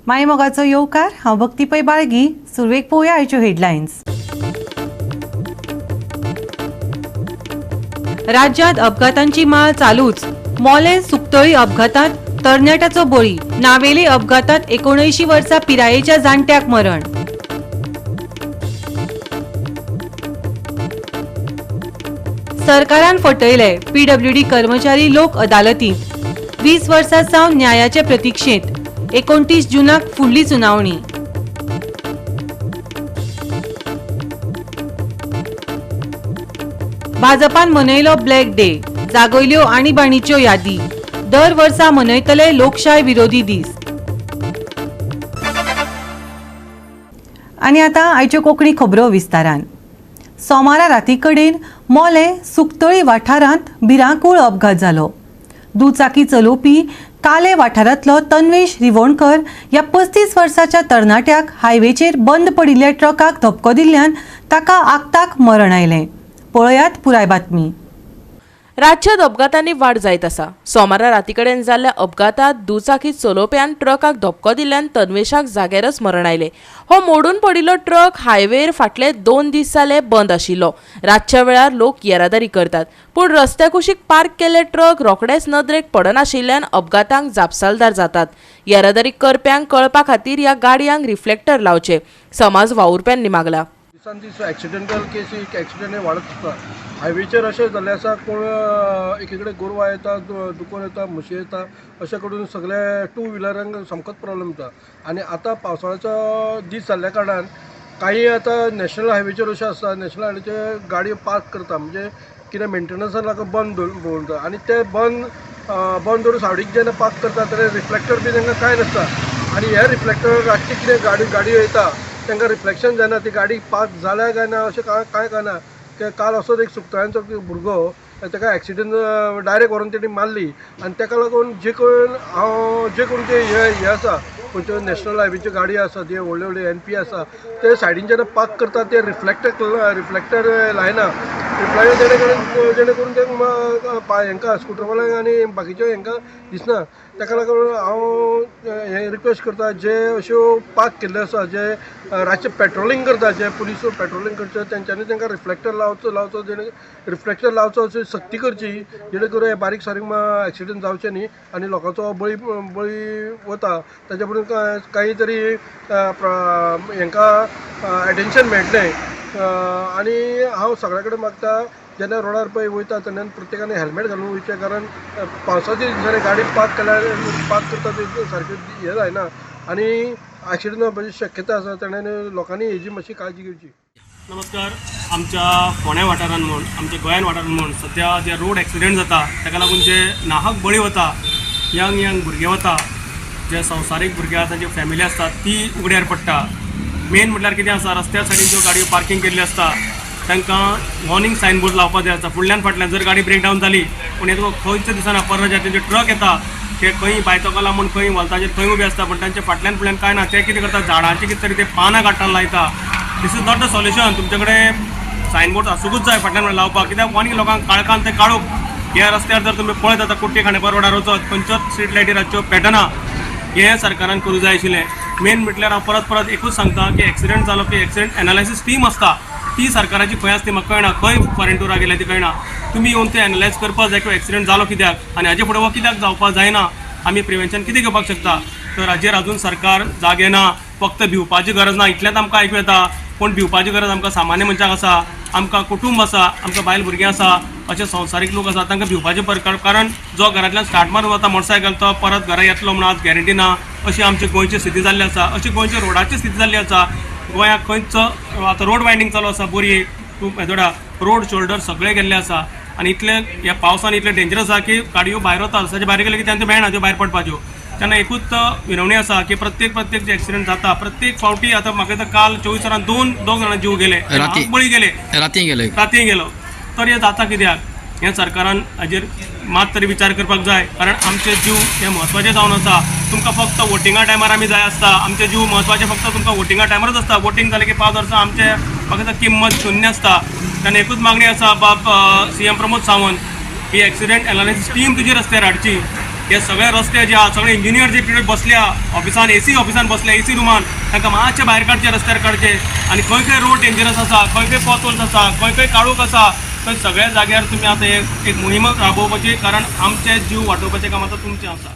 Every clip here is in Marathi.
माय मोगाचो येवकार हांव भक्ती पै बाळगी. सुरवेक पळोवया आयच्यो हेडलायन्स. राज्यात अपघातांची माळ चालूच. मोले सुकतळी अपघातात तरणाट्याचो बळी. नावेली अपघातात 79 वर्सां पिरायेच्या जाणट्याक मरण. सरकारान फटयले पीडब्ल्यूडी कर्मचारी लोक अदालतीत. 20 वर्सां सावन न्यायाचे प्रतीक्षेत. 29 जूनाक फुडली सुनावणी. भाजपान मनयलो ब्लॅक डे. जागयल्यो आणीबाणीच्यो यादी. दर वर्सा मनयतले लोकशाय विरोधी दीस. आनी आतां आयच्यो कोंकणी खबरो विस्तारान. सोमारा राती कडेन मोले सुकतळी वाठारांत भिरांकूळ अपघात जालो. दुचाकी चलोवपी काले वाठारांतलो तन्वेश रिवोणकर ह्या 35 वर्साच्या तरणाट्याक हायवेचेर बंद पडिल्ल्या ट्रकाक धपको दिल्ल्यान ताका आगताक मरण आयलें. पळयात पुराय बातमी. राज्यात अपघातांनी वाड जायत आसा. सोमारा रातीकडेन जाल्ल्या अपघातात दुचाकी चलोवप्यान ट्रकाक धपको दिल्ल्यान तन्वेशाक जाग्यारच मरण आयलें. हो मोडून पडिल्लो ट्रक हायवेर फाटले 2 दीस जाले बंद आशिल्लो. रातच्या वेळार लोक येरादारी करतात, पूण रस्त्या कुशीक पार्क केल्ले ट्रक रोखडेच नदरेक पडनाशिल्ल्यान अपघातांक जापसालदार जातात. येरादारी करप्यांक कळपा खातीर ह्या गाडयांक रिफ्लेक्टर लावचे, समाज वावुरप्यांनी मागला. एक्सिडेंटल केसी एक्सिडेंट वाडत आसता. हायवेचेर अशें जाल्लें आसा कोण एकीकडे गोरवां येता, दुकोन येता, म्हशी येता, अशें करून सगळे टू व्हिलरांक सामकोच प्रॉब्लेम जाता. आनी आतां पावसाळ्याचो दीस जाल्ल्या कारणान काही आतां नॅशनल हायवेचेर अशें आसता, नॅशनल हायवेचेर गाडयो पार्क करता, म्हणजे कितें मेंटेनन्सा लागून बंद दवरता. आनी ते बंद दवरून सावडीक जेन्ना पार्क करता तेन्ना रिफ्लेक्टर बी तांकां कांय नासता. आनी हे रिफ्लेक्टर रातची कितें गाडयो येता तांकां रिफ्लेक्शन जायना, ती गाडी पार्क जाल्या काय ना अशें कांय कळना. काल असोच एक सुकतळ्यांचो भुरगो ताका एक्सिडेंट डायरेक्ट व्हरून तेणी मारली. आनी ताका लागून जे कोण ते हे आसा खंयच्यो नॅशनल हायवेच्यो गाडयो आसा, जे व्हडल्यो व्हडल्यो NP आसा, ते सायडीन जेन्ना पार्क करता ते रिफ्लेक्टर लायना. जेणे करून ते हांकां स्कुटरवाल्यांक आनी बाकीच्या हांकां दिसना. ताका लागून हांव हें रिक्वेस्ट करता, जे अश्यो पार्क केल्ल्यो आसा, जे रातचे पेट्रोलिंग करता, जे पुलीस पेट्रोलिंग करचे, तेंच्यांनी तांकां रिफ्लेक्टर लावचो जेणे रिफ्लेक्टर लावचो अशी सक्ती करची, जेणे करून हे बारीक सारीक एक्सिडेंट जावचे न्ही आनी लोकांचो बळी वता. ताच्या पडून काही तरी हांकां एटेन्शन मेळटलें. आनी हांव सगळ्या कडेन मागता, जेन्ना रोडार पळय वयता तेन्ना प्रत्येकान हेल्मेट घालून वयचें, कारण पावसाच्या दिसांनी गाडी पार्क करता ते सारकें हें जायना आनी एक्सिडेंट जावपाची शक्यता आसा. तेणें लोकांनी हेजी मातशी काळजी घेवची. नमस्कार. आमच्या फोंड्या वाठारांत म्हण, आमच्या गोंयान वाठारांत म्हण सद्या जे रोड एक्सिडेंट जाता ताका लागून जे नाहक बळी वता, यंग भुरगे वता, जे संवसारीक भुरगे आसा, जे फॅमिली आसता ती उगड्यार पडटा. मेन म्हटल्यार कितें आसा, रस्त्या सायडीन ज्यो गाडयो पार्किंग केल्ली आसता तांकां वॉर्निंग सायन बोर्ड लावपाक जाय आसता. फुडल्यान फाटल्यान जर गाडी ब्रेक डावन जाली पूण हे खंयच्या दिसांना परत जे ट्रक येता ते खंय बायतोकाला म्हूण खंय वलताचेर थंय उबे आसता, पण तांचे फाटल्यान फुडल्यान कांय ना. ते कितें करता, झाडांची कितें तरी ते पानां काडटान लायता. This is not the solution. तुमचे कडेन सायन बोर्ड आसूंकूच जाय फाटल्यान लावपाक, कित्याक आनीक लोकांक काळखान ते काडूक. ह्या रस्त्यार जर तुमी पळयत आतां कुट्टी खांडेपार रोडार वचत खंयच्योच स्ट्रीट लायटी रातच्यो पेटना. हें सरकारान करूं जाय आशिल्लें. मेन म्हटल्यार हांव परत एकूच सांगता की एक्सिडेंट जालो की एक्सिडेंट एनालायसीस टीम आसता, ती सरकाराची खंय आसता म्हाका कळना, खंय फॉरेन टुराक गेल्या ती कळना. तुमी येवन ते एनालायज करपाक जाय की एक्सिडेंट जालो कित्याक आनी हाजे फुडें हो कित्याक जावपाक जायना, आमी प्रिवेंशन कितें घेवपाक शकता. तर हाजेर अजून सरकार जागे ना. फक्त भिवपाची गरज ना इतलेंच आमकां आयकूं येता, पूण भिवपाची गरज आमकां सामान्य मनशाक आसा, आमकां कुटुंब आसा, आमकां बायल भुरगीं आसा, अशे संवसारीक लोक आसा, तांकां भिवपाचें कारण जो घरांतल्यान स्टार्ट मारून वता मोटरसायकल तो परत घरा येतलो म्हणून आज गॅरंटी ना. अशी आमची गोंयची स्थिती जाल्ली आसा, अशी गोंयच्या रोडाची स्थिती जाल्ली आसा. गोंयाक खंयचो आतां रोड वायंडींग चालू आसा, बरी हेतोडा रोड शोल्डर सगळे गेल्ले आसा. आनी इतले ह्या पावसान इतले डेंजरस आसा की गाडयो भायर वता, रस्त्याचे भायर गेले की तांच्यो मेळना त्यो भायर पडपाच्यो. तेन्ना एकूच विनवणी आसा की प्रत्येक जे एक्सिडेंट जाता प्रत्येक फावटी, आतां म्हाका तर काल 24 वरांत दोन जाणां जीव गेले, बळी गेले, राती गेलो. तर हे जाता कित्याक? हें सरकारान हाजेर मात तरी विचार करपाक जाय, कारण आमचे जीव हे म्हत्वाचे जावन आसा. तुमकां फक्त वोटिंगा टायमार आमी जाय आसता, आमचे जीव म्हत्वाचे फक्त तुमकां वोटिंगा टायमारच आसता. वोटिंग जालें की 5 वर्सां आमचे म्हाका तर किंमत शुन्य आसता. तेन्ना एकूच मागणी आसा, बाब CM प्रमोद सावंत, ही एक्सिडेंट एनालिसीस टीम तुजी रस्त्यार हाडची. हे सगळे रस्ते जे आहा सगळे इंजिनियर जे पिरियड बसल्या ऑफिसान एसी ऑफिसान बसल्या एसी रुमान तांकां मातशे भायर काडचे रस्त्यार काडचे आनी खंय खंय रोड डेंजरस आसा खंय खंय पॉथोल्स आसा खंय खंय काळोख आसा थंय सगळ्या जाग्यार तुमी आतां एक मोहीम राबोवपाची कारण आमचे जीव वाटोवपाचें काम आतां तुमचें आसा.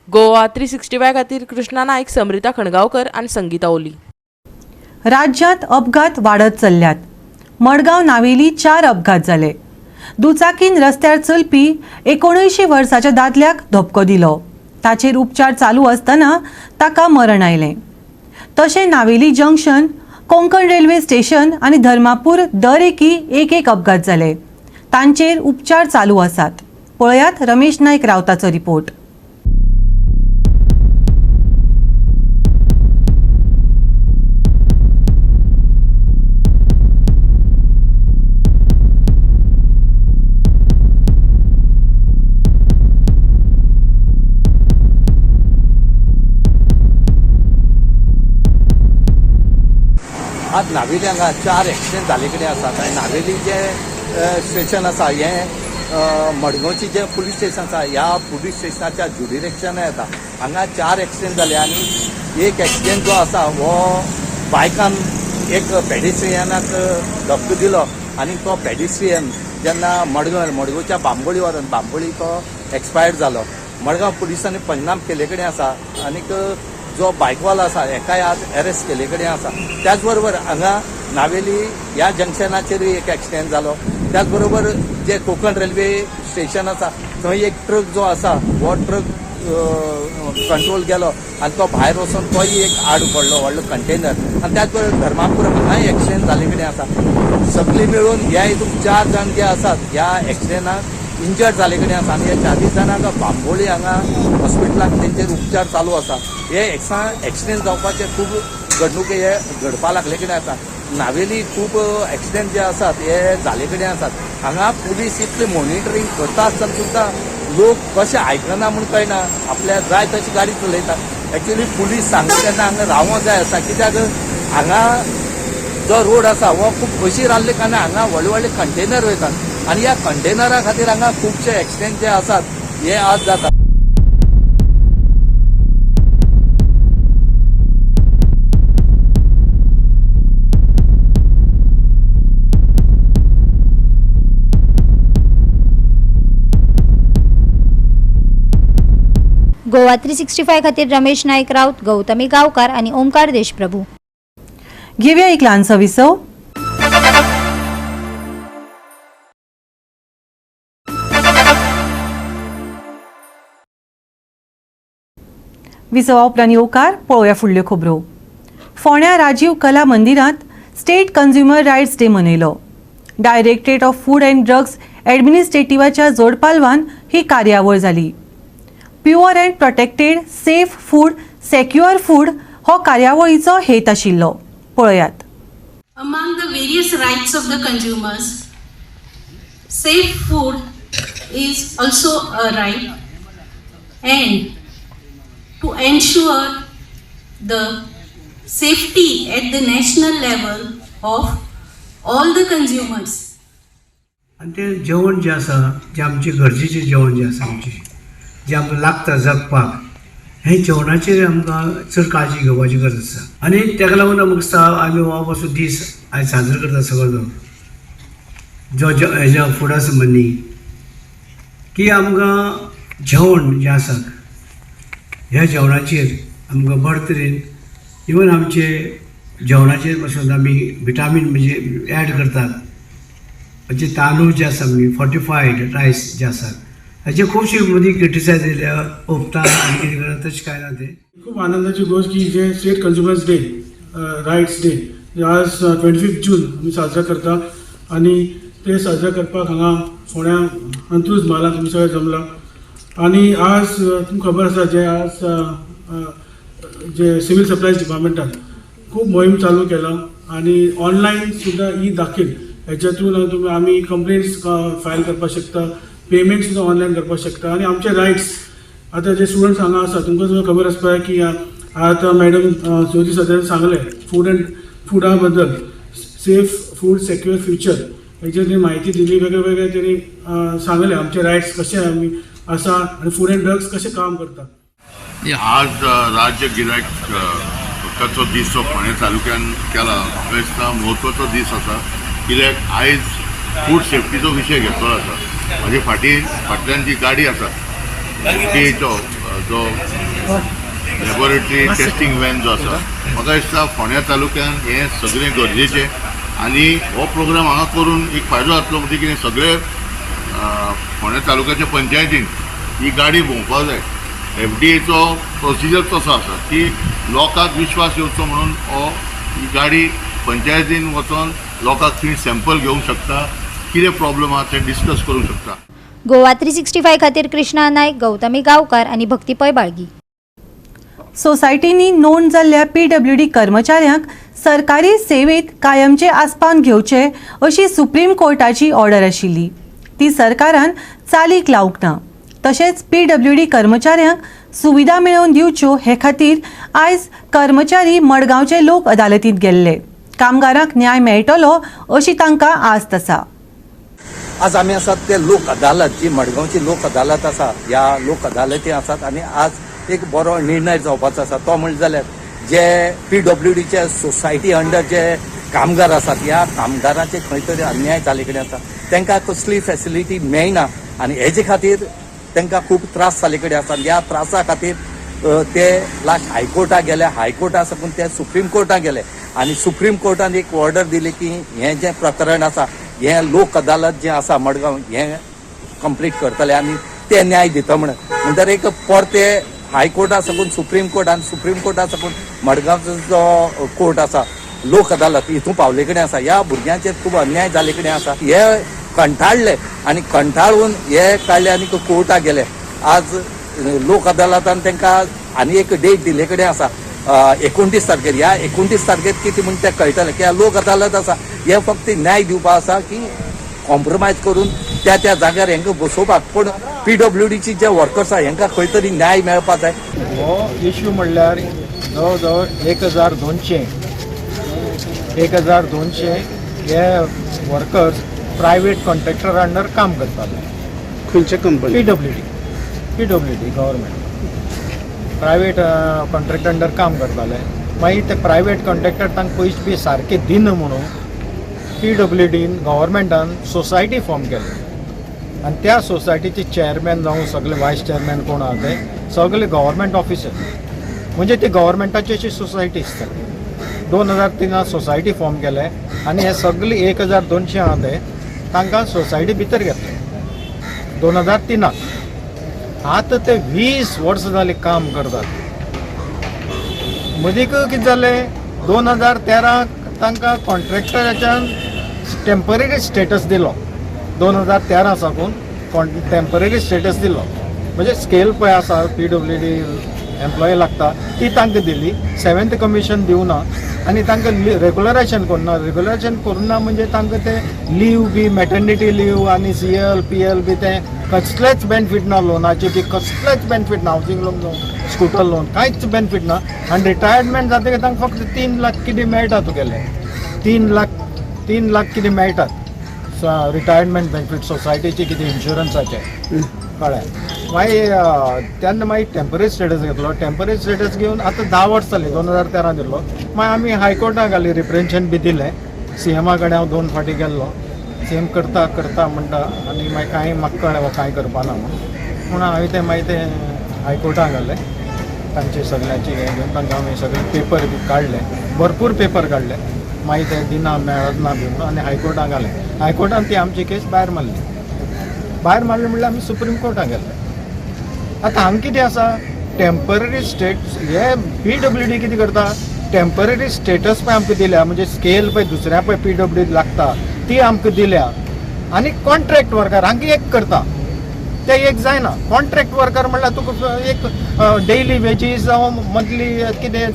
गोवा 365 खातीर कृष्णा नायक, समृता खणगांवकर आनी संगीता ओली. राज्यांत अपघात वाडत चल्ल्यात. मडगांव नावेली 4 अपघात जाले. दुचाकीन रस्त्यार चलपी 19 वर्साच्या दादल्याक धपको दिलो. ताचेर उपचार चालू आसतना ताका मरण आयलें. तशें Navelim junction, Konkan railway station आनी धर्मापूर दर एक अपघात जाले. तांचेर उपचार चालू आसात. पळयात रमेश नायक रावताचो रिपोर्ट. आज नावेली हांगा 4 एक्सिडेंट जाले कडेन आसात आनी नावेली जे स्टेशन आसा हें मडगांवची जे पुलीस स्टेशन आसा ह्या पुलीस स्टेशनाच्या जुडिरेक्शन येता. हांगा 4 एक्सिडेंट जाले आनी एक एक्सिडेंट जो आसा हो बायकान एक पेडिस्ट्रियनाक धपको दिलो आनी तो पेडिस्ट्रियन जेन्ना मडगांवच्या बांबोळी व्हरून बांबोळी तो एक्सपायर्ड जालो. मडगांव पुलिसांनी पंचनाम केले कडेन आसा आनीक जो बायकवालो आसा हेकाय आज अरेस्ट केले कडेन आसा. त्याच बरोबर हांगा नावेली ह्या जंक्शनाचेरूय एक एक्सिडेंट जालो. त्याच बरोबर जे कोंकण रेल्वे स्टेशन आसा थंय एक ट्रक जो आसा हो ट्रक कंट्रोल गेलो आनी तो भायर वचून तोय एक आड पडलो व्हडलो कंटेनर. आनी त्याच बरोबर धर्मापूर हांगाय एक्सिडेंट जाले कडेन आसा. सगळी मेळून ह्या हितून 4 जाण जे आसात ह्या एक्सिडेंटाक इंजर्ड जाले कडेन आसा आनी ह्या 4 जाणांक बांबोळी हांगा हॉस्पिटलाक तेंचेर उपचार चालू आसा. हे एक्सिडेंट जावपाचे खूब घडणुके हे घडपा लागले कडेन आसा. नावेली खूब एक्सिडेंट जे आसात हे जाले कडेन आसात. हांगा पुलीस इतले मॉनिटरींग करता आसतना सुद्दां लोक कशें आयकना म्हूण कळना, आपल्या जाय तशी गाडी चलयतात. एक्चुअली पुलीस सांगता तेन्ना हांगा रावों जाय आसा, कित्याक हांगा जो रोड आसा हो खूब अशीर आसले कारण हांगा व्हडले व्हडले कंटेनर वयतात आनी ह्या कंटेनरा खातीर हांगा खुबशे एक्सिडेंट जे आसात हे आज जातात. गोवा 365 खातीर रमेश नायक राऊत, गौतमी गांवकार आनी ओमकार देशप्रभू. घेवया एक ल्हानसो विसव. विसवा उपरांत येवकार पळोवया फुडल्यो खबरो. फोंड्या राजीव कला मंदिरांत स्टेट कन्झ्युमर रायट्स डे मनयलो. Directorate of food and drugs एडमिनिस्ट्रेटिव्हाच्या जोडपालवान ही कार्यावळ जाली. Pure and protected safe food secure food हो कार्यावळीचो हेत आशिल्लो. पळयात. Among the various rights of the consumers, safe food is also a right, and to ensure the safety at the national level of all the consumers. आणि ते जेवण जे आसा जे आमचे गरजेचें जेवण जें आसा आमचें जें आमकां लागता जगपाक, हे जेवणाचेर आमकां चड काळजी घेवपाची गरज आसा. आनी तेका लागून आमकां दिसता आमी हो असो दीस आयज साजरो करता सगळो जो हेज्या फुडा संबंदी की आमकां जेवण जें आसा ह्या जेवणाचेर आमकां बरे तरेन इवन आमचे जेवणाचेर पासून आमी विटामीन म्हणजे ॲड करतात. म्हणजे तांदूळ जे आसा आमी फॉर्टिफायड रायस जे आसात हाचे खुबशे मदीं क्रिटिसायज येयल्या ओपता आनी कितें करता तशें कांय ना. तें खूब आनंदाची गोष्ट की जे state consumers day rights day आज 25 जून आमी साजरा करता आनी ते साजरा करपाक हांगा फोंड्या अंत्रूज म्हालांत आमी सगळे जमला. आनी आज तुमकां खबर आसा जे आज जे सिवील सप्लायज डिपार्टमेंटान खूब मोहीम चालू केला आनी ऑनलायन सुद्दां ई दाखील हेच्या थ्रू आमी कंप्लेंट्स फायल करपाक शकता, पेमेंट सुद्दां ऑनलायन करपाक शकता. आनी आमचे रायट्स आतां जे स्टुडंट्स हांगा आसा तुमकां सुद्दां खबर आसपा जाय की आतां मॅडम ज्योती सदन सांगलें फुडा बद्दल सेफ फूड सेक्युअर फ्युचर हेचेर म्हायती दिली, वेगळे वेगळे तरी सांगले आमचे रायट्स कशे आमी आसा आनी फूड एंड ड्रग्स कशें काम करता. आज राज्य गिरायक हक्काचो दीस जो फोंड्या तालुक्यान केला म्हाका दिसता म्हत्वाचो दीस आसा कित्याक आयज फूड सेफ्टीचो विशय घेतलो आसा. म्हाजे फाटल्यान जी गाडी आसा एफडीएचो जो लॅबोरेटरी टेस्टिंग वॅन जो आसा म्हाका दिसता फोंड्या तालुक्यान हें सगळें गरजेचें आनी हो प्रोग्राम हांगा करून एक फायदो जातलो म्हणजे कितें सगळे फोंड्या तालुक्याच्या पंचायतीन ही गाडी भोंवपाक जाय. एफडीएचो प्रोसिजर तसो आसा की लोकांक विश्वास येवचो म्हणून ही गाडी पंचायतीन वचून लोकांक थंय सॅम्पल घेवंक शकता, कितें प्रॉब्लेम आहा तें डिस्कस करूंक शकता. गोवा 365 खातीर कृष्णा नायक, गौतमी गांवकार आनी भक्तीपय बाळगी. सोसायटींनी नोंद जाल्ल्या PWD कर्मचाऱ्यांक सरकारी सेवेत कायमचे आस्पावन घेवचे अशी सुप्रीम कोर्टाची ऑर्डर आशिल्ली. ती सरकारान चालीक लावंक ना. तशेंच PWD कर्मचाऱ्यांक सुविधा मेळोवन दिवच्यो हे खातीर आयज कर्मचारी मडगांवचे लोक अदालतींत गेल्ले. कामगारांक न्याय मेळटलो अशी तांकां आस्त आसा. आज आमी आसात ते लोक अदालत, जी मडगांवची लोक अदालत आसा, ह्या लोक अदालती आसात आनी आज एक बरो निर्णय जावपाचो आसा. तो म्हणजे जाल्यार जे PWDचे सोसायटी अंडर जे कामगार आसात, ह्या कामगारांचे खंय तरी अन्याय जाले कडेन आसा, तांकां कसली फॅसिलिटी मेळना आनी हेजे खातीर तांकां खूब त्रास जाले कडेन आसा. ह्या त्रासा खातीर ते लास्ट हायकोर्टाक गेले, हायकोर्टा साकून ते सुप्रीम कोर्टाक गेले आनी सुप्रीम कोर्टान एक ऑर्डर दिली की हें जें प्रकरण आसा हें लोक अदालत जें आसा मडगांव हें कंप्लीट करतले आनी ते न्याय दिता म्हणून. म्हणटकीर एक परते हायकोर्टा साकून सुप्रीम कोर्ट आनी सुप्रीम कोर्टा साकून मडगांवचो जो कोर्ट आसा लोक अदालत हितून पावले कडेन आसा. ह्या भुरग्यांचेर खूब अन्याय जाले कडेन आसा. हे कंठाळले आनी कंठाळून हे काडले आनी कोर्टाक गेले. आज लोक अदालतान तांकां आनी एक डेट दिले कडेन आसा 29 तारखेर. ह्या 29 तारखेर कितें म्हण तें कळटलें की लोक अदालत आसा हे फक्त न्याय दिवपा आसा की कॉम्प्रोमायज करून त्या जाग्यार हांकां बसोवपाक. पूण PWDची जे वर्कर्स आसा हांकां खंय तरी न्याय मेळपाक जाय. हो इश्यू म्हणल्यार जवळ जवळ 1200 हे वर्कर्स प्रायवेट कॉन्ट्रॅक्टर अंडर काम करताले. खंयचे company? PWD government private contract under काम करताले. मागीर ते प्रायवेट कॉन्ट्रॅक्टर तांकां पयशे बी सारके दिना म्हणून PWDन गव्हर्मेंटान सोसायटी फॉर्म केली आनी त्या सोसायटीचे चेअरमॅन जावं सगळे वायस चेअरमॅन कोण आहा ते सगळे गव्हर्मेंट ऑफिसर, म्हणजे ती गव्हर्मेंटाची अशी सोसायटी आसतली. 2003 सोसायटी फॉर्म केले आनी हे सगळे 1200 आहा ते तांकां सोसायटी भितर घेतले 2003. आतां ते 20 वर्सां जालीं काम करतात. मदीक कितें जालें 2013 तांकां कॉन्ट्रॅक्टराच्यान टेम्पररी स्टेटस दिलो. 2013 साकून टेम्पररी स्टेटस दिलो, म्हणजे स्केल पळय आसा PWD एम्प्लॉई लागता ती तांकां दिली. 7th कमिशन दिवना आनी तांकां रेग्युलरायजेशन करूना. रेग्युलरायजेशन करूना म्हणजे तांकां ते लीव बी मॅटर्निटी लीव आनी CL PL बी ते कसलेच बेनिफीट ना. लोनाचे बी कसलेच बेनिफीट ना. हावसिंग लोन जावं स्कूटर लोन कांयच बेनिफीट ना. आनी रिटायरमेंट जातकीर तांकां फक्त 3 लाख कितें मेळटा तुगेले 3 लाख कितें मेळटात रिटायरमेंट बेनिफीट सोसायटीचे कितें इन्शुरन्साचे कळ्ळें. मागीर तेन्ना मागीर टेम्पररी स्टेटस घेतलो. टेम्पररी स्टेटस घेवन आतां 10 वर्स जालीं 2013 दिल्लो. मागीर आमी हायकोर्टाक घाली रिप्रेझेंटेशन बी दिलें. CMा कडेन हांव 2 फावटी गेल्लो. CM करता म्हणटा आनी मागीर कांय म्हाका कळ्ळें कांय करपाना म्हणून हांवें तें मागीर तें हायकोर्टाक घालें. तांचे सगळ्यांची हें घेवन तांकां हांवें सगळे पेपर बी काडले, भरपूर पेपर काडले. मागीर ते दिना मेळत ना बी म्हणून आनी हायकोर्टाक घालें. हायकोर्टान ती आमची केस भायर मारली म्हणल्यार आमी सुप्रीम कोर्टाक गेले. आतां हांगा कितें आसा टेम्पररी हे PWD कितें करता टेम्पररी स्टेटस पळय आमकां दिल्या, म्हणजे स्केल पळय दुसऱ्या पळय PWD लागता ती आमकां दिल्या. आनी कॉन्ट्रॅक्ट वर्कर हांगा एक करता ते एक जायना. कॉन्ट्रॅक्ट वर्कर म्हणल्यार तुका एक डेली वेजीस जावं मंथली कितें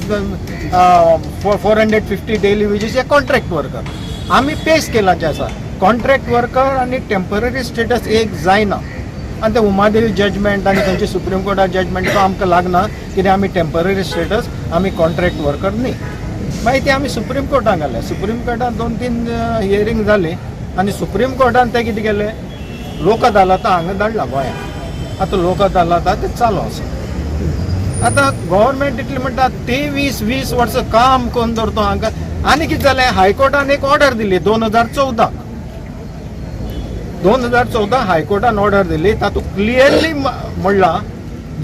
450 डेली वेजीस हे कॉन्ट्रॅक्ट वर्कर. आमी पे स्केलाचे आसा. कॉन्ट्रॅक्ट वर्कर आनी टेम्पररी स्टेटस एक जायना. आनी ते उमादेवी जजमेंट आनी खंयची सुप्रीम कोर्टा जजमेंट तो आमकां लागना कित्याक आमी टेम्पररी स्टेटस आमी कॉन्ट्रॅक्ट वर्कर न्ही. मागीर ते आमी सुप्रीम कोर्टाक घाले. सुप्रीम कोर्टान 2-3 हियरींग जाली आनी सुप्रीम कोर्टान ते कितें केलें लोक अदालतां हांगा धाडला गोंयांत. आतां लोक अदालत ते चालू आसा. आतां गव्हर्मेंट इतलें म्हणटा 23-20 वर्सां काम करून दवरतो हांकां. आनी कितें जालें, हायकोर्टान एक ऑर्डर दिली 2014 हायकोर्टान ऑर्डर दिली. तातूंत क्लियरली म्हणलां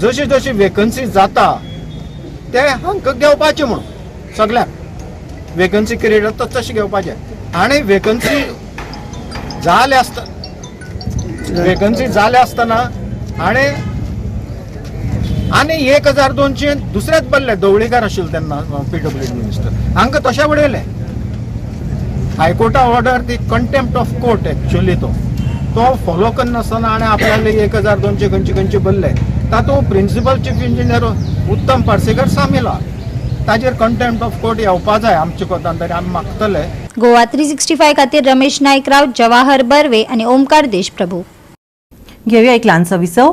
जशी जशी वेकन्सी जाता ते हांकां घेवपाचे म्हणून, सगळ्यांक वेकन्सी क्रिएट जाता तशें घेवपाचें. आनी वेकन्सी जाले आसतना आनी 1200 दुसरेच बदले ढवळीकार आशिल्ले तेन्ना PWD मिनिस्टर, हांकां तशें उडयले. हायकोर्टा ऑर्डर ती कंटेम्प्ट ऑफ कोर्ट एक्चुअली तो फॉलो करनासतना आनी आपल्याले 1200 खंयचे बदले. तातूंत प्रिंसिपल चीफ इंजिनियर उत्तम पार्सेकर सामील आहा. ताजेर कंटेम्प्ट ऑफ कोर्ट येवपा जाय आमच्या कोर्टान, तरी आमी मागतले. गोवा 365 खातीर रमेश नाईक राऊत, जवाहर बर्वे आणि ओमकार देशप्रभू. घेऊया एक ल्हानसो विसव.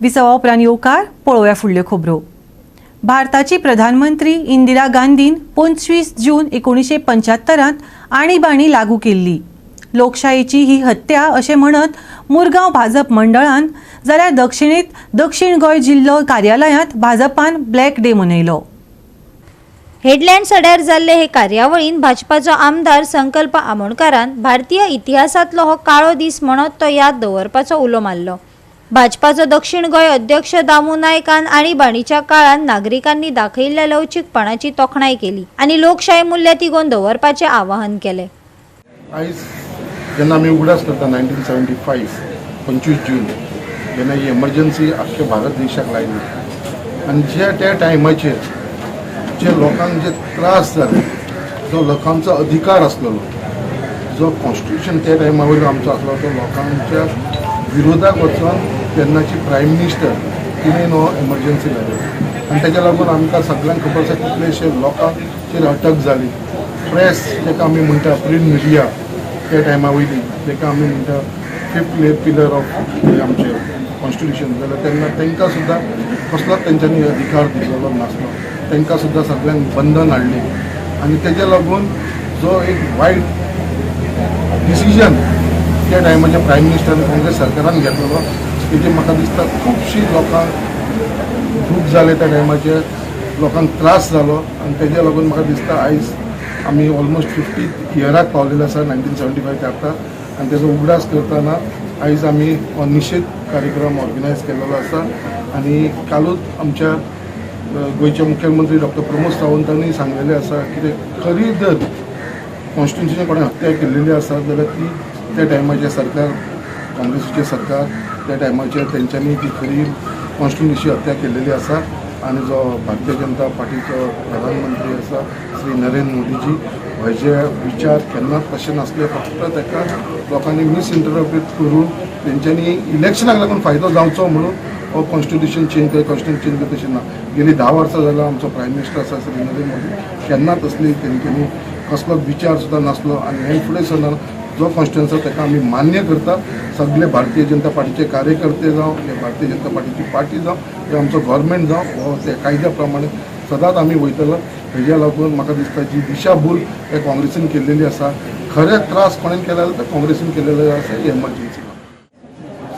विसवा उपरांत येवकार पळोवया फुडल्यो खबरो. भारताची प्रधानमंत्री इंदिरा गांधीन 25 जून 1975 आणीबाणी लागू केल्ली. लोकशायेची ही हत्या अशें म्हणत मुरगांव भाजप मंडळान जाल्यार दक्षिणेंत दक्षिण गोंय जिल्लो कार्यालयांत भाजपान ब्लॅक डे मनयलो. हेडलँड सड्यार जाल्ले हे कार्यावळीन भाजपाचो आमदार संकल्प आमोणकारान भारतीय इतिहासांतलो हो काळो दीस म्हणत तो याद दवरपाचो उलो मारलो. भाजपाचो दक्षिण गोंय अध्यक्ष दामू नायकान आणीबाणीच्या काळान नागरिकांनी दाखयिल्ल्या लवचीकपणाची तोखणाय केली आणि लोकशाय मूल्य तिगोवन दवरपाचें आवाहन केलें. आयज जेन्ना आमी उगडास करता 1975 25 जून जेन्ना ही एमर्जन्सी आख्ख्या भारत देशाक लायली आनी त्या टायमाचेर जे लोकांक जे त्रास जाले, जो लोकांचो अधिकार आसलेलो, जो कॉन्स्टिट्यूशन त्या टायमा वयलो आमचो आसलो, तो लोकांच्या विरोधाक वचून तेन्नाची प्रायम मिनिस्टर तिणें हो एमर्जन्सी लायलो. आनी तेच्या लागून आमकां सगळ्यांक खबर आसा कितलेशे लोकांचेर अटक जाली. प्रेस जेका आमी म्हणटा, प्रिंट मिडिया त्या टायमा वयली, जेका आमी म्हणटा 5th पिलर ऑफ आमचे कॉन्स्टिट्यूशन, जाल्यार तेन्ना तांकां सुद्दां कसलोच तेंच्यांनी अधिकार दिलेलो नासलो. तांकां सुद्दां सगळ्यांक बंधन हाडली. आनी तेच्या लागून जो एक वायट डिसिजन त्या टायमाच्या प्रायम मिनिस्टरान काँग्रेस सरकारान घेतलेलो, तेजे म्हाका दिसता खुबशीं लोकांक दूख जालें. त्या टायमाचे लोकांक त्रास जालो आनी तेज्या लागून म्हाका दिसता आयज आमी ऑलमोस्ट 50th इयराक पावलेले आसा 1975 ते आतां. आनी तेजो उगडास करतना आयज आमी हो निशेध कार्यक्रम ऑर्गनायज केलेलो आसा. आनी कालूच आमच्या गोंयचे मुख्यमंत्री डॉक्टर प्रमोद सावंतांनी सांगलेलें आसा की खरी जर कॉन्स्टिट्यूशनाची कोणें हत्या केल्लेली आसा जाल्यार ती त्या टायमाचें सरकार, काँग्रेसीचें सरकार, त्या टायमाचेर तेंच्यांनी ती खरी कॉन्स्टिट्यूशनाची हत्या केल्लेली आसा. आनी जो भारतीय जनता पार्टीचो प्रधानमंत्री आसा श्री नरेंद्र मोदीजी, हेजे विचार केन्नाच तशें नासले. फक्त ताका लोकांनी मिसइंटरप्रेट करून तेंच्यांनी इलेक्शनाक लागून फायदो जावचो म्हणून हो कॉन्स्टिट्यूशन चेंज कर तशें ना. गेली 10 वर्सां जाल्यार आमचो प्रायम मिनिस्टर आसा श्री नरेंद्र मोदी, केन्ना तसली तेंच्यांनी कसलोच विचार सुद्दां नासलो. आनी हे फुडें सर जो कॉन्स्टिट्युन्सी ताका आमी मान्य करता. सगळे भारतीय जनता पार्टीचे कार्यकर्ते जावं, हे भारतीय जनता पार्टीची पार्टी जावं, हे आमचो गव्हर्मेंट जावं, हो त्या कायद्या प्रमाणे सदांच आमी वयतलो. हेज्या लागून म्हाका दिसता जी दिशाभूल हे काँग्रेसीन केल्लेली आसा, खरे त्रास कोणें केले जाल्यार ते काँग्रेसीन केलेले आसा ही एमर्जन्सी.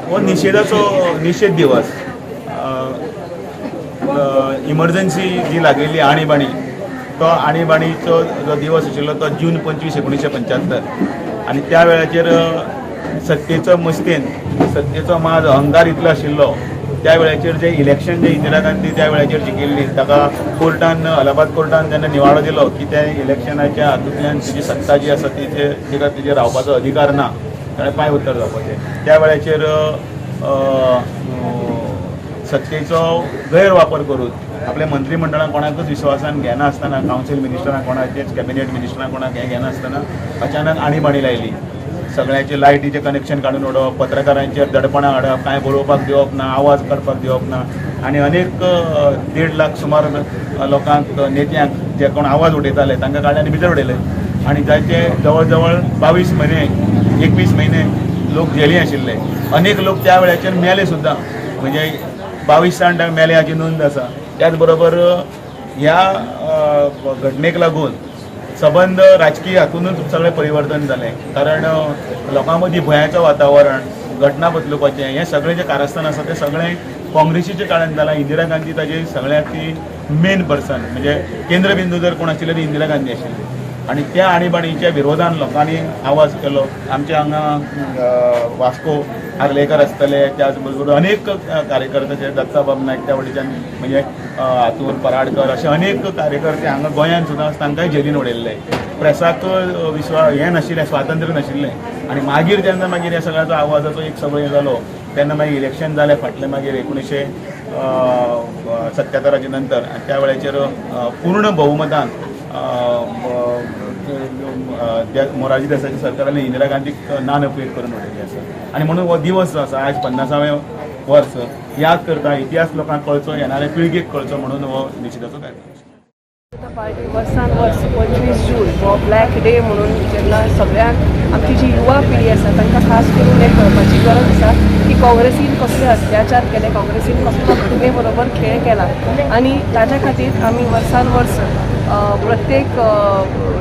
हो निषेध दिवस इमर्जन्सी जी लागिल्ली आणीबाणी, तो आणीबाणीचो जो दिवस आशिल्लो तो जून 25, 1975. आनी त्या वेळाचेर सत्तेचो मस्तेन, सत्तेचो माज अहंकार इतलो आशिल्लो. त्या वेळाचेर जे इलेक्शन जे इंदिरा गांधी त्या वेळाचेर जिखिल्ली, ताका कोर्टान, अलाहाबाद कोर्टान जेन्ना निवाडो दिलो की त्या इलेक्शनाच्या हातूंतल्यान तिची सत्ता जी आसा तिका तिचेर रावपाचो अधिकार ना, ताणें पांय उतर जावपाचें. त्या वेळाचेर सत्तेचो गैरवापर करून आपल्या मंत्रिमंडळान कोणाकच विश्वासान घेनासतना, कावन्सील मिनिस्टरांक कोणाचेच कॅबिनेट मिनिस्टरांक कोणाक हें घेनासतना अचानक आणीबाणी लायली. सगळ्यांचे लायटीचें कनेक्शन काडून उडोवप, पत्रकारांचेर दडपणां हाडप, कांय बरोवपाक दिवप ना, आवाज काडपाक दिवप ना. आनी अनेक 1.5 लाख सुमार लोकांक, नेत्यांक जे कोण आवाज उडयताले तांकां काडले भितर उडयले. आनी जायते जवळ जवळ 22 म्हयने 21 म्हयने लोक जेली आशिल्ले. अनेक लोक त्या वेळाचेर मेले सुद्दां, म्हणजे 22 जाण मेले हाची नोंद आसा. त्याच बरोबर ह्या घटनेक लागून सबंद राजकीय हातूनच सगळें परिवर्तन जालें. कारण लोकां मदीं भंयाचें वातावरण, घटना बदलुपाचें हें सगळें जें कारस्थान आसा तें सगळें काँग्रेसीच्या काळान जालां. इंदिरा गांधी ताजी सगळ्यांत ती मेन पर्सन, म्हणजे केंद्रबिंदू जर कोण आशिल्लें ती इंदिरा गांधी आशिल्ली. आणि त्या आणीबाणीच्या विरोधान लोकांनी आवाज केलो. आमचे हांगा वास्को आर्लेकर आसतले, त्याच बरोबर अनेक कार्यकर्ते जे दत्ताबाब नायक त्या वटेच्यान म्हणजे हातून पराडकर असे अनेक कार्यकर्ते हांगा गोंयांत सुद्दां तांकांय जेलीन उडयल्ले. प्रेसाक हें नाशिल्लें, स्वातंत्र्य नाशिल्लें. आणि मागीर जेन्ना मागीर ह्या सगळ्याचो आवाजाचो एक सगळो हें जालो तेन्ना मागीर इलेक्शन जालें फाटलें मागीर 1977 नंतर. त्या वेळाचेर पूर्ण बहुमतान मोरारजी देसाईच्या सरकारान इंदिरा गांधीक नानफेद करून उडयल्ली आसा. आनी म्हणून हो दिवस जो आसा आज 50वें वर्स याद करता, इतिहास लोकांक कळचो, येणाऱ्या पिळगेक कळचो म्हणून हो निश्चिताचो कार्यक्रम. पार्टी वर्सान वर्स 25 जून हो ब्लॅक डे म्हणून जेन्ना सगळ्यांक आमची जी युवा पिढी आसा तांकां खास करून एक कळपाची गरज आसा की काँग्रेसीन कसले अत्याचार केले, काँग्रेसीन कसलो घटने बरोबर खेळ केला. आणि ताच्या खातीर आमी वर्सान वर्स प्रत्येक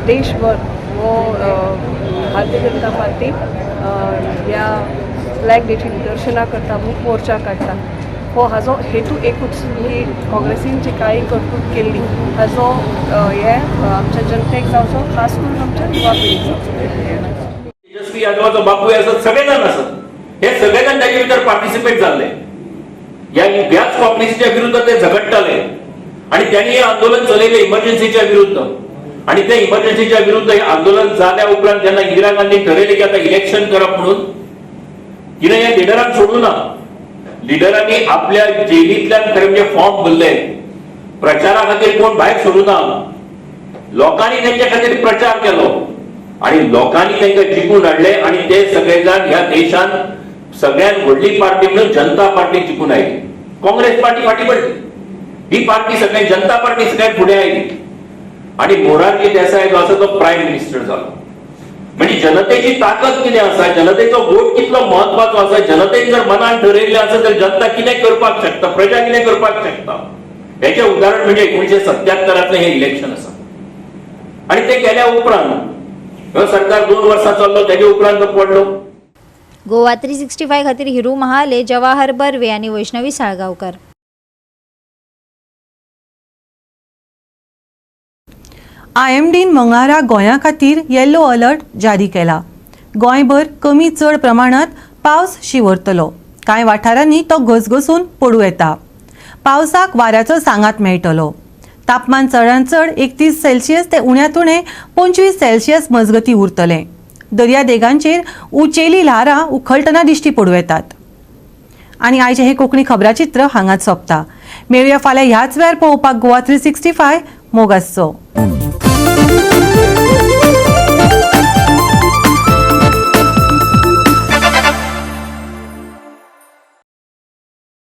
देशभर हो भारतीय जनता पार्टी ह्या ब्लॅक डेची निदर्शनां करता, मूक मोर्चा काडटा. हो हाजो हेतू एकूच की काँग्रेसीन जी काळी कर्तूत केल्ली हाजो हे आमच्या जनतेक जावचो, खास करून आमच्या युवा पिढीचो. तेजस्वी यादवाचो बापूय आसत, सगळे जाण आसत, हे सगळे जाण ताचे भितर पार्टिसिपेट जाल्ले. ह्याच काँग्रेसीच्या विरुद्ध ते झगडटाले आणि त्यांनी हे आंदोलन चलयले इमर्जन्सीच्या विरुद्ध. आणि ते इमर्जन्सीच्या विरुद्ध हे आंदोलन जाल्या उपरांत जेन्ना इंदिरा गांधी ठरयलें की आता इलेक्शन करप म्हणून, तिने हे लिडरांक सोडूं ना. लिडरांनी आपल्या जेलींतल्यान खरें म्हणजे फॉर्म भरले. प्रचारा खातीर कोण भायर सोडूं ना. लोकांनी तेंच्या खातीर प्रचार केलो आणि लोकांनी तांकां जिखून हाडले. आणि ते सगळे जाण ह्या देशांत सगळ्यात व्हडली पार्टी म्हणून जनता पार्टी जिखून आयली. काँग्रेस पार्टी फाटीं पडली. ही पार्टी सगळ्यात जनता पार्टी सगळ्यात फुडें आयली. आणि मोरारजी देसाई जो आसा तो प्रायम मिनिस्टर जालो. म्हणजे जनतेची ताकद कितें आसा, जनतेचो वोट कितलो महत्वाचो आसा, जनतेन जर मनान ठरयल्लें आसा तर जनता कितें करपाक शकता, प्रजा कितें करपाक शकता, हेचें उदाहरण म्हणजे 1977 हे इलेक्शन आसा. आणि ते केल्या उपरांत हो सरकार 2 वर्सां चल्लो, तेजे उपरांत तो पडलो. गोवा 365 खातीर हिरू महाले, जवाहर बर्वे आणि वैष्णवी साळगावकर. IMDन मंगळारा गोंया खातीर येल्लो अलर्ट जारी केला. गोंयभर कमी चड प्रमाणात पावस शिवरतलो. कांय वाठारांनी तो घसघसून पडूं येता. पावसाक वाऱ्याचो सांगात मेळटलो. तापमान चडांत चड 31 सेल्सियस ते उण्यात उणें 25 सेल्सियस मजगती उरतलें. दर्या देगांचेर उंचेली ल्हारां उखलतना दिश्टी पडूं येतात. आनी आयचें हें कोंकणी खबराचित्र हांगाच सोंपता. मेळुया फाल्यां ह्याच वेळार पळोवपाक गोवा 365 मोगासचो.